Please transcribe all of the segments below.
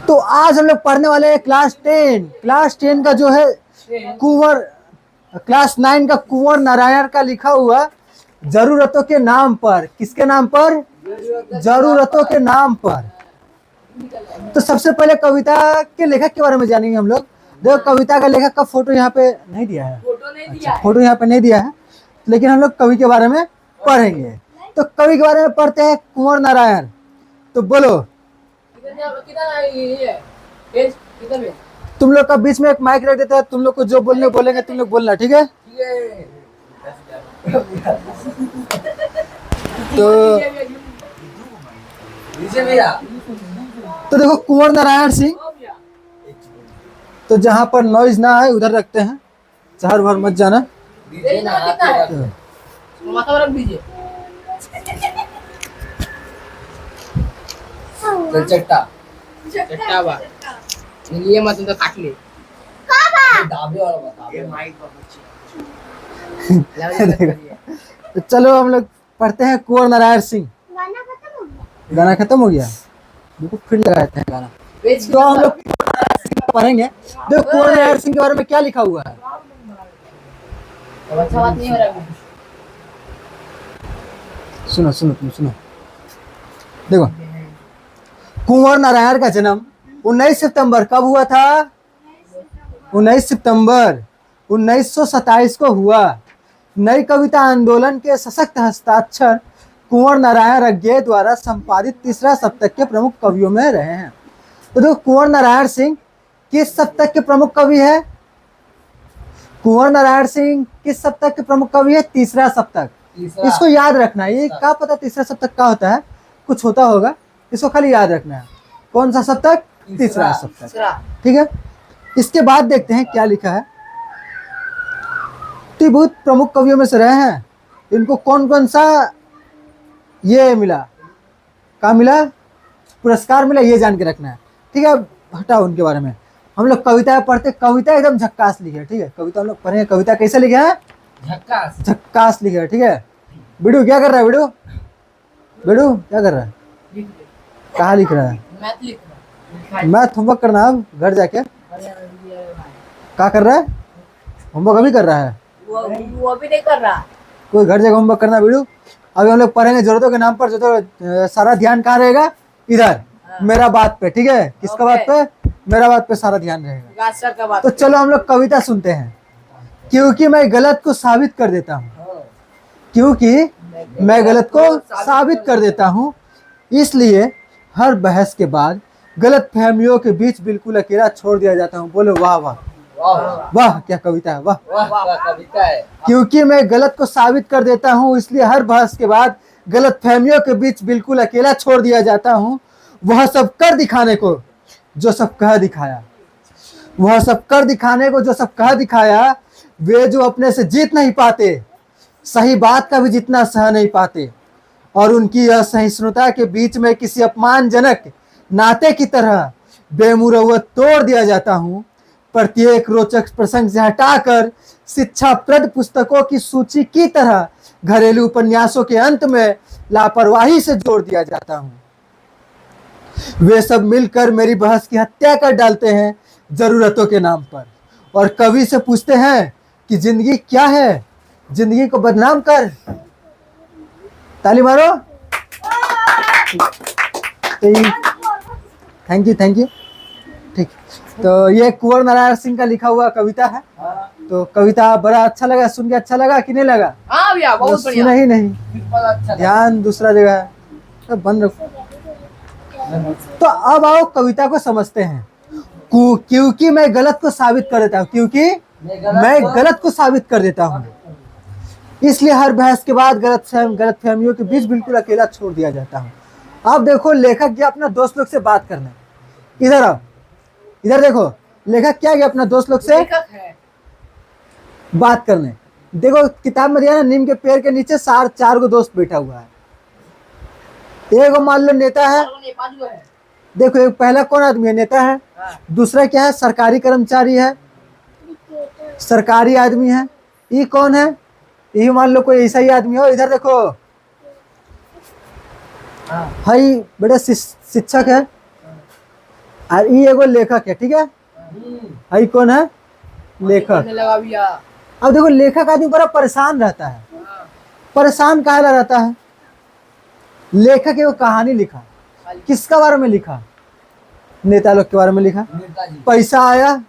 तो आज हम लोग पढ़ने वाले हैं क्लास 10 का जो है कुंवर, क्लास 9 का कुंवर नारायण का लिखा हुआ जरूरतों के नाम पर। किसके नाम पर? जरूरतों के नाम पर। तो सबसे पहले कविता के लेखक के बारे में जानेंगे हम लोग। देखो कविता का लेखक का फोटो यहाँ पे नहीं दिया है, फोटो यहाँ पे नहीं दिया है, लेकिन हम लोग कवि के बारे में पढ़ेंगे। तो कवि के बारे में पढ़ते हैं कुंवर नारायण। तो बोलो, तुम लोग का बीच में एक माइक रख देता है, तुम लोग को जो बोलने बोलेंगे तुम लोग बोलना, ठीक है? तो देखो कुंवर नारायण सिंह, तो जहां पर नॉइज ना आए उधर रखते हैं, शहर भर मत जाना। तो चलो हम लोग पढ़ते हैं कुंवर नारायण सिंह। गाना खत्म हो गया, देखो फिर लगाते हैं गाना। तो हम लोग पढ़ेंगे। देखो कुंवर नारायण सिंह के बारे में क्या लिखा हुआ है। सुनो सुनो तुम सुनो। देखो कुंवर नारायण का जन्म 19 सितंबर कब हुआ था? 19 सितंबर 1927 को हुआ। नई कविता आंदोलन के सशक्त हस्ताक्षर कुंवर नारायण रज्ञे द्वारा संपादित तीसरा सप्तक के प्रमुख कवियों में रहे हैं। तो देखो कुंवर नारायण सिंह किस सप्तक के प्रमुख कवि है? कुंवर नारायण सिंह किस सप्तक के प्रमुख कवि है? तीसरा सप्तक। इसको याद रखना है। ये क्या पता तीसरा सप्तक क्या होता है, कुछ होता होगा, इसको खाली याद रखना है। कौन सा सप्तक? तीसरा सप्तक, ठीक है। इसके बाद देखते हैं क्या लिखा है। तो बहुत प्रमुख कवियों में से रहे हैं। इनको कौन कौन सा ये मिला, क्या मिला, पुरस्कार मिला, ये जान के रखना है, ठीक है। हटाओ उनके बारे में। हम लोग कविता पढ़ते, कविता एकदम झक्कास लिखे है, ठीक है। कविता हम लोग पढ़ेंगे, कविता कैसे लिखे हैं? झक्कास, झक्कास लिखे है, ठीक है। बिडू क्या कर रहा है? बिडू बिडू क्या कर रहा है? कहाँ लिख रहा है? मैथ होमवर्क करना है अब घर जाके। क्या कर रहा है? होमवर्क अभी कर रहा है? वो अभी नहीं कर रहा। कोई घर जाके होमवर्क करना बिडू। अभी हम लोग पढ़ेंगे जरूरतों के नाम पर। जो सारा ध्यान कहाँ रहेगा? इधर, मेरा बात पे, ठीक है। किसका बात पे? मेरा बात पे सारा ध्यान रहेगा। तो चलो हम लोग कविता सुनते हैं। क्योंकि मैं गलत को साबित कर देता हूँ, क्योंकि मैं गलत को साबित कर देता हूँ, इसलिए हर बहस के बाद गलत फहमियों के बीच बिल्कुल अकेला छोड़ दिया जाता हूँ। बोलो वाह वाह वाह, क्या कविता है, वाह कविता है। क्योंकि मैं गलत को साबित कर देता हूँ, इसलिए हर बहस के बाद गलत फहमियों के बीच बिल्कुल अकेला छोड़ दिया जाता हूँ। वह सब कर दिखाने को जो सब कह दिखाया, वह सब कर दिखाने को जो सब कह दिखाया, वे जो अपने से जीत नहीं पाते, सही बात का भी जितना सह नहीं पाते, और उनकी असहिष्णुता के बीच में किसी अपमानजनक नाते की तरह बेमुरवत तोड़ दिया जाता हूँ। प्रत्येक रोचक प्रसंग से हटाकर शिक्षाप्रद पुस्तकों की सूची की तरह घरेलू उपन्यासों के अंत में लापरवाही से जोड़ दिया जाता हूँ। वे सब मिलकर मेरी बहस की हत्या कर डालते हैं जरूरतों के नाम पर, और कवि से पूछते हैं कि जिंदगी क्या है? जिंदगी को बदनाम कर। ताली मारो। Thank you. ठीक, तो ये कुंवर नारायण सिंह का लिखा हुआ कविता है। तो कविता बड़ा अच्छा लगा, सुन के अच्छा लगा कि नहीं लगा? हाँ भैया, बहुत बढ़िया। सुना ही नहीं, ध्यान दूसरा जगह है, तो बंद रखो। तो अब आओ कविता को समझते हैं। क्योंकि मैं गलत को साबित कर देता हूँ, क्योंकि मैं गलत को साबित कर देता हूँ, इसलिए हर बहस के बाद गलत फहमियों के बीच बिल्कुल अकेला छोड़ दिया जाता हूँ। अब देखो लेखक गया अपना दोस्त लोग से बात करने। इधर आओ, इधर देखो, लेखक क्या गया अपना दोस्त लोग से बात करने। देखो किताब में दिया ना, नीम के पेड़ के नीचे चार गो दोस्त बैठा हुआ है। एक मान लो नेता है, देखो एक पहला कौन आदमी है? नेता है। दूसरा क्या है? सरकारी कर्मचारी है, सरकारी आदमी है। ये कौन है? यही मान लो कोई ऐसा ही आदमी हो। इधर देखो भाई, बड़े शिक्षक है, और ये एगो लेखक है, ठीक है। आई कौन है? लेखक। करने लगा भैया। अब देखो लेखक आदमी बड़ा परेशान रहता है। परेशान काहे ला रहता है? लेखक एगो कहानी लिखा, किसका बारे में लिखा? नेता लोग के बारे में लिखा। नेताजी। पैसा आया,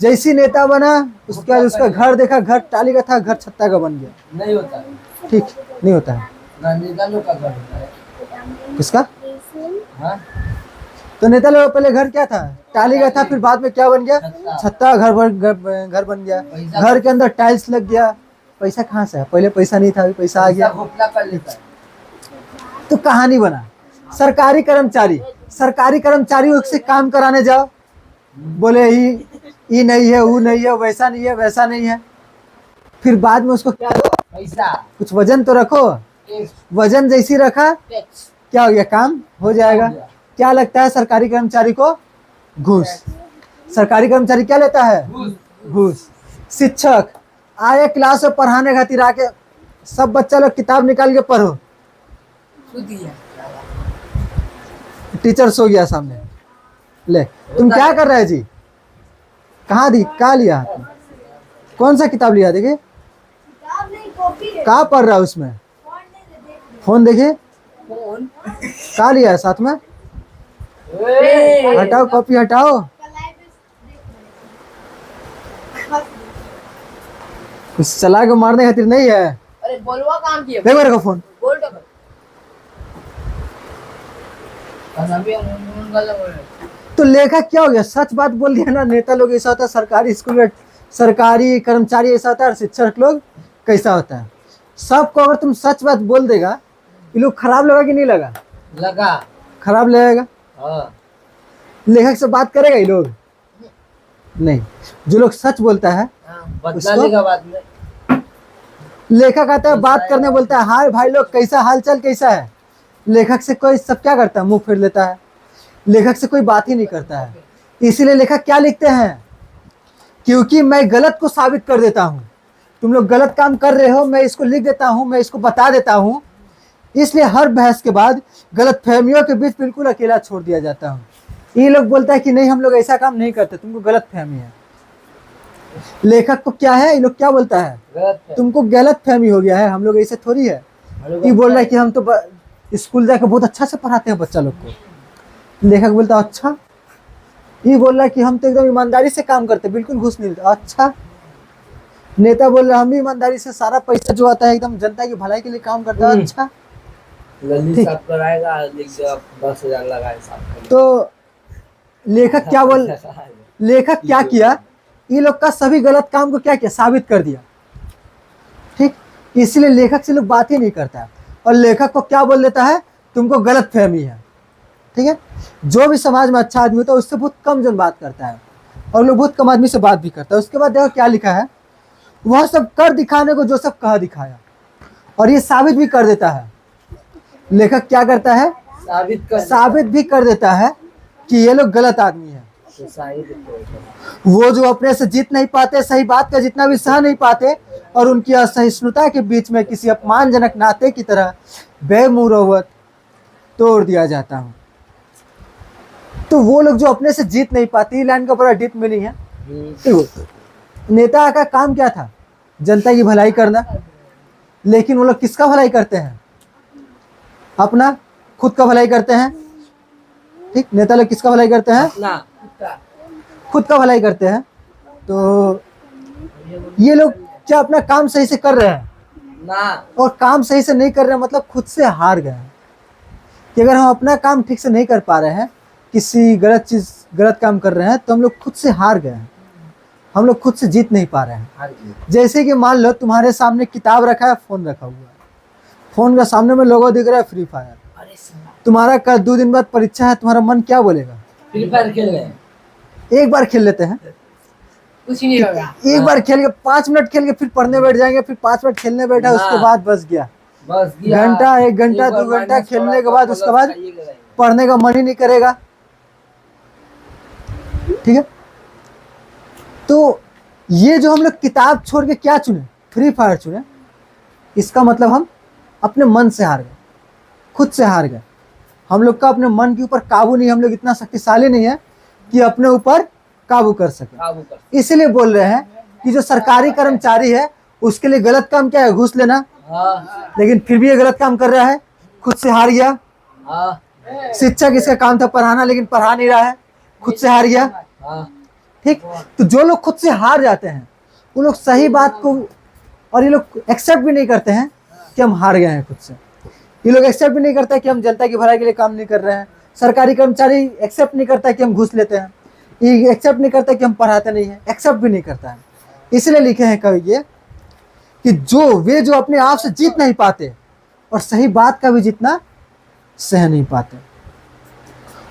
जैसी नेता बना उसके बाद उसका घर देखा, घर टाली का था, घर छत्ता का बन गया। नहीं होता। ठीक नहीं होता है। नेता लोग का घर होता है। किसका? हाँ? तो नेता लोग पहले घर क्या था? टाली का था, फिर बाद में क्या बन गया? छत्ता। छत्ता घर बन गया। पैसा- घर के अंदर टाइल्स लग गया। पैसा कहाँ से है? पहले पैसा नहीं था, अभी पैसा आ गया। घोपला कर लेता है। तो कहानी बना। सरकारी कर्मचारी से काम कराने जाओ, बोले ये नहीं है, वो नहीं है, वैसा नहीं है, वैसा नहीं है। फिर बाद में उसको क्या दो? पैसा। कुछ वजन तो रखो। टैक्स। वजन जैसी रखा, टैक्स। क्या हो गया? काम हो जाएगा। हो गया। क्या लगता है सरकारी कर्मचारी को? घूस। सरकारी कर्मचारी क्या लेता है? घूस। घूस। शिक्षक आए क्लास में पढ़ाने खातिर, आके सब बच्चा लोग किताब निकाल के पढ़ो, सुधिया। टीचर सो गया सामने। ले तुम क्या कर रहे हैं जी? कहाँ लिया हाथ में? कौन सा किताब लिया? देखिए कहाँ पढ़ रहा है उसमें? फोन देखिए फोन। कहाँ लिया है साथ में? ए, हटाओ कॉपी हटाओ। कुछ चला के मारने खातिर नहीं है। अरे बोलवा काम किया। दे मेरे को फोन। बोल तो कर। अभी हम गलत बोल रहे हैं। तो लेखक क्या हो गया? सच बात बोल दिया ना। नेता लोग ऐसा होता है, सरकारी स्कूल में सरकारी कर्मचारी ऐसा होता है, और शिक्षक लोग कैसा होता है। सबको अगर तुम सच बात बोल देगा, ये लोग खराब लगा कि नहीं लगा? लगा। खराब लगेगा। हाँ। लेखक से बात करेगा ये लोग? नहीं। जो लोग सच बोलता है, हाँ, बदला उसको- लेगा बाद में। लेखक आता है बात करने, बोलता है हाय भाई लोग कैसा हाल चाल कैसा है। लेखक से कोई सब क्या करता है? मुंह फेर लेता है। लेखक से कोई बात ही नहीं करता है। इसीलिए लेखक क्या लिखते हैं? क्योंकि मैं गलत को साबित कर देता हूँ। तुम लोग गलत काम कर रहे हो, मैं इसको लिख देता हूँ, मैं इसको बता देता हूँ। इसलिए हर बहस के बाद गलत फहमियों के बीच बिल्कुल अकेला छोड़ दिया जाता हूँ। ये लोग बोलता है कि नहीं हम लोग ऐसा काम नहीं करते, तुमको गलत फहमी है। लेखक को क्या है? ये लोग क्या बोलता है? गलत है। तुमको गलत फहमी हो गया है, हम लोग ऐसे थोड़ी है। ये बोल रहा है कि हम तो स्कूल जाकर बहुत अच्छा से पढ़ाते हैं बच्चा लोग को। लेखक बोलता है अच्छा। ये बोल रहा है कि हम तो एकदम ईमानदारी से काम करते, बिल्कुल घूस नहीं लेते। अच्छा। नेता बोल रहा है हम भी ईमानदारी से सारा पैसा जो आता है एकदम जनता की भलाई के लिए काम करता है। अच्छा। गली ठीक। साफ कराएगा, लिख दे 10,000 लगाए साफ करने। तो लेखक क्या किया? ये लोग का सभी गलत काम को क्या किया? साबित कर दिया। ठीक। इसलिए लेखक से लोग बात ही नहीं करता है, और लेखक को क्या बोल देता है? तुमको गलत फहमी है। ठीक है। जो भी समाज में अच्छा आदमी होता है उससे बहुत कम जन बात करता है, और लोग बहुत कम आदमी से बात भी करता है। उसके बाद देखो क्या लिखा है? वह सब कर दिखाने को जो सब कह दिखाया, और ये साबित भी कर देता है। लेखक क्या करता है? साबित भी कर देता है कि ये लोग गलत आदमी है। वो जो अपने से जीत नहीं पाते, सही बात का जितना भी सह नहीं पाते, और उनकी असहिष्णुता के बीच में किसी अपमानजनक नाते की तरह बेमुरवत तोड़ दिया जाता हूँ। तो वो लोग जो अपने से जीत नहीं पाती, लाइन का बड़ा डीप मीनिंग है। नेता का काम क्या था? जनता की भलाई करना। लेकिन वो लोग किसका भलाई करते हैं? अपना खुद का भलाई करते हैं। ठीक। नेता लोग किसका भलाई करते हैं? खुद का भलाई करते हैं। तो ये लोग क्या अपना काम सही से कर रहे हैं? ना। और काम सही से नहीं कर रहे हैं मतलब खुद से हार गए हैं। कि अगर हम अपना काम ठीक से नहीं कर पा रहे हैं, किसी गलत काम कर रहे हैं, तो हम लोग खुद से हार गए हैं। हम लोग खुद से जीत नहीं पा रहे हैं। जैसे कि मान लो तुम्हारे सामने किताब रखा है, फोन रखा हुआ है, फोन का सामने में लोगो दिख रहा है फ्री फायर। तुम्हारा कल 2 दिन बाद परीक्षा है, तुम्हारा मन क्या बोलेगा? फ्री फायर खेल रहे हैं। एक बार खेल लेते हैं, कुछ नहीं होगा। एक बार खेल के 5 मिनट खेल के फिर पढ़ने बैठ जाएंगे, फिर 5 मिनट खेलने बैठा, उसके बाद बस गया। बस गया। घंटा 1 घंटा 2 घंटा खेलने के बाद उसके बाद पढ़ने का मन ही नहीं करेगा। ठीक है। तो ये जो हम लोग किताब छोड़ के क्या चुने? फ्री फायर चुने। इसका मतलब हम अपने मन से हार गए, खुद से हार गए। हम लोग का अपने मन के ऊपर काबू नहीं, हम लोग इतना शक्तिशाली नहीं है कि अपने ऊपर काबू कर सके। काबू कर। इसीलिए बोल रहे हैं कि जो सरकारी कर्मचारी है उसके लिए गलत काम क्या है, घूस लेना। हाँ लेकिन फिर भी ये गलत काम कर रहा है, खुद से हार गया। हाँ शिक्षक इसका काम था पढ़ाना, लेकिन पढ़ा नहीं रहा है, खुद से हार गया। हाँ। ठीक, तो जो लोग खुद से हार जाते हैं वो लोग सही बात को, और ये लोग एक्सेप्ट भी नहीं करते हैं कि हम हार गए हैं खुद से। ये लोग एक्सेप्ट भी नहीं करते कि हम जनता की भलाई के लिए काम नहीं कर रहे हैं। सरकारी कर्मचारी एक्सेप्ट नहीं करता कि हम घूस लेते हैं, ये एक्सेप्ट नहीं करता कि हम पढ़ाते नहीं हैं, एक्सेप्ट भी नहीं करता है। इसलिए लिखे हैं कवि ये कि जो अपने आप से जीत नहीं पाते और सही बात का भी जितना सह नहीं पाते,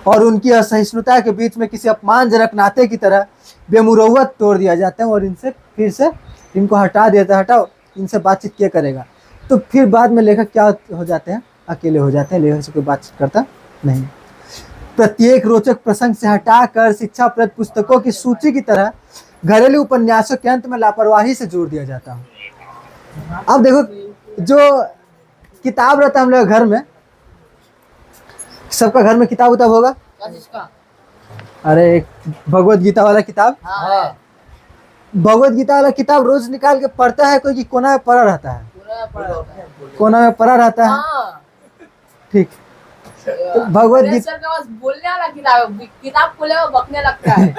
और उनकी असहिष्णुता के बीच में किसी अपमानजनक नाते की तरह बेमुरौवत तोड़ दिया जाता है, और इनसे फिर से इनको हटा देता है, हटाओ इनसे बातचीत क्या करेगा। तो फिर बाद में लेखक क्या हो जाते हैं, अकेले हो जाते हैं, लेखक से कोई बातचीत करता नहीं। प्रत्येक रोचक प्रसंग से हटाकर शिक्षाप्रद पुस्तकों की सूची की तरह घरेलू उपन्यासों के अंत में लापरवाही से जोड़ दिया जाता है। अब देखो, जो किताब रहता है हम लोग घर में, सबका घर में किताब उताब होगा। क्या जिसका? अरे एक भगवत गीता वाला किताब, हाँ भगवत गीता वाला किताब रोज निकाल के पढ़ता है कोई, कि कोना में पड़ा रहता है, पूरा पढ़ा होता है। कोना में पड़ा रहता है। हाँ। ठीक, तो भगवत मेरे गीता सर का बस बोलने वाला किताब है, किताब खोले वो बकने लगता है।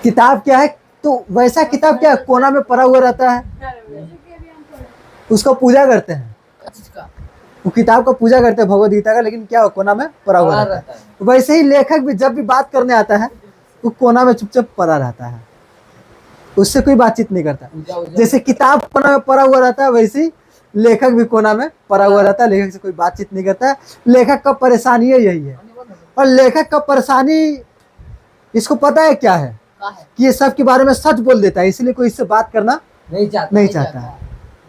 किताब क्या है, तो वैसा किताब क्या है, कोना में पड़ा हुआ रहता है, उसको पूजा करते हैं, क्या जिसका? वो किताब का पूजा करते हैं भगवत गीता का, लेकिन क्या हो, कोना में पड़ा हुआ रहता है। वैसे ही लेखक भी जब भी बात करने आता है वो कोना में चुपचाप पड़ा रहता है, उससे कोई बातचीत नहीं करता। जैसे किताब कोना में पड़ा हुआ रहता है, वैसे ही लेखक भी कोना में पड़ा हुआ रहता है, लेखक से कोई बातचीत नहीं करता है। लेखक का परेशानी यही है, और लेखक का परेशानी इसको पता है क्या है, क्या है? कि ये सब के बारे में सच बोल देता है, इसलिए कोई इससे बात करना नहीं चाहता, नहीं चाहता है।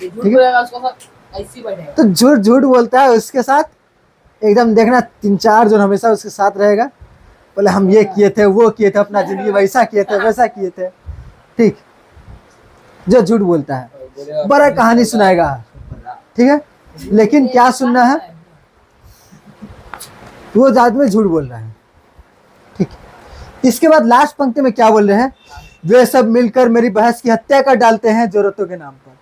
ये झूठ बोलेगा उसको सब ऐसे ही बैठेगा। तो झूठ झूठ बोलता है, उसके साथ एकदम देखना 3-4 जो हमेशा उसके साथ रहेगा, बोले हम ये किए थे, वो किए थे, अपना जिंदगी वैसा किए थे, वैसा किए थे। ठीक, जो झूठ बोलता है बड़ा कहानी सुनाएगा, ठीक है, लेकिन क्या सुनना है, वो आदमी झूठ बोल रहा है। ठीक, इसके बाद लास्ट पंक्ति में क्या बोल रहे हैं, वे सब मिलकर मेरी बहस की हत्या कर डालते हैं जरूरतों के नाम पर,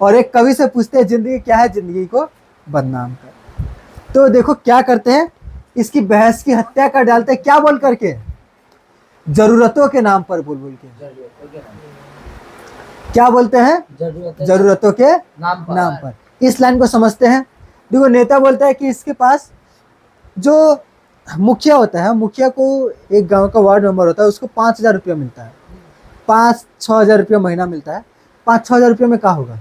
और एक कवि से पूछते हैं जिंदगी क्या है, जिंदगी को बदनाम कर। तो देखो क्या करते हैं, इसकी बहस की हत्या कर डालते हैं, क्या बोल करके, जरूरतों के नाम पर बोल बोल के। क्या बोलते हैं, जरूरतों के नाम पर। इस लाइन को समझते हैं। देखो, नेता बोलता है कि इसके पास जो मुखिया होता है, मुखिया को एक गांव का वार्ड मेंबर होता है, उसको 5,000 रुपया मिलता है, 5-6 हजार रुपया महीना मिलता है। 5-6 हजार रुपये में क्या होगा,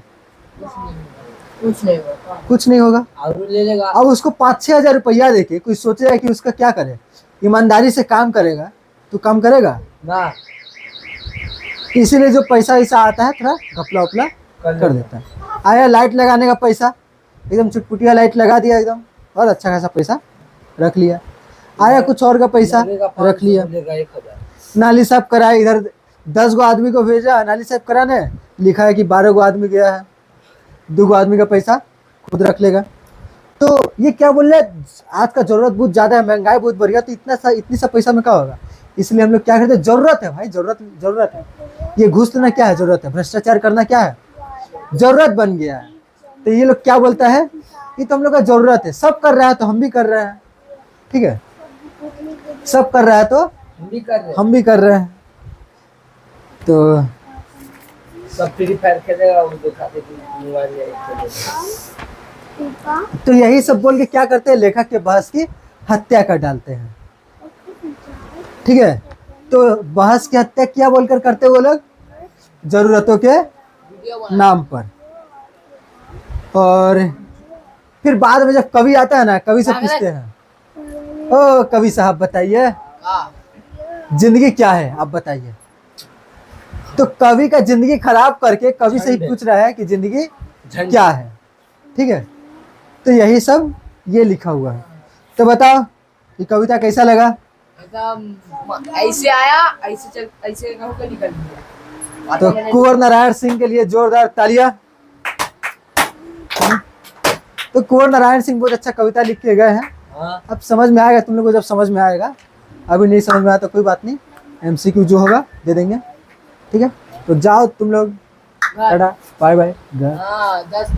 कुछ नहीं होगा, कुछ नहीं होगा। और ले लेगा। अब उसको 5-6 हजार रुपया देके कोई सोचेगा कि उसका क्या करे, ईमानदारी से काम करेगा तो काम करेगा ना, इसीलिए जो पैसा ऐसा आता है थोड़ा घपला उपला कर देता है। आया लाइट लगाने का पैसा, एकदम चुटपुटिया लाइट लगा दिया एकदम, और अच्छा खासा पैसा रख लिया। आया कुछ और का पैसा रख लिया, नाली साफ कराया, इधर 10 गो आदमी को भेजा नाली साफ कराने, लिखा है कि 12 गो आदमी गया है, 2 गो आदमी का पैसा खुद रख लेगा। तो ये क्या बोल रहे हैं, आज का जरूरत बहुत ज़्यादा है, महंगाई बहुत बढ़ गया, तो इतनी सा पैसा में क्या होगा, इसलिए हम लोग क्या करते हैं, जरूरत है भाई, जरूरत है। ये घूस लेना क्या है, जरूरत है। भ्रष्टाचार करना क्या है, जरूरत बन गया है। तो ये लोग क्या बोलता है, ये तो हम लोग का जरूरत है, सब कर रहा है तो हम भी कर रहे हैं, ठीक है, सब कर रहा है तो हम भी कर रहे हैं। तो सब फ्री फायर खेलेगा, वो दिखाते कि मोबाइल खेलेगा। तो यही सब बोल के क्या करते हैं, लेखक के बहस की हत्या कर डालते हैं, ठीक है। तो बहस की हत्या क्या बोलकर करते वो लोग, जरूरतों के नाम पर। और फिर बाद में जब कवि आता है ना, कवि से पूछते हैं, ओ कवि साहब बताइए जिंदगी क्या है, आप बताइए। तो कवि का जिंदगी खराब करके कवि से ही पूछ रहा है कि जिंदगी क्या है, ठीक है। तो यही सब ये लिखा हुआ है। तो बताओ ये कविता कैसा लगा, ऐसे आया, ऐसे होकर निकल गया। तो कुंवर नारायण सिंह के लिए जोरदार तालियां। तो कुंवर नारायण सिंह बहुत अच्छा कविता लिख के गए हैं। हाँ अब समझ में आएगा तुम लोग को, जब समझ में आएगा। अभी नहीं समझ में आया तो कोई बात नहीं, MCQ जो होगा दे देंगे, ठीक है। तो जाओ तुम लोग, घर। Tata bye bye. हाँ 10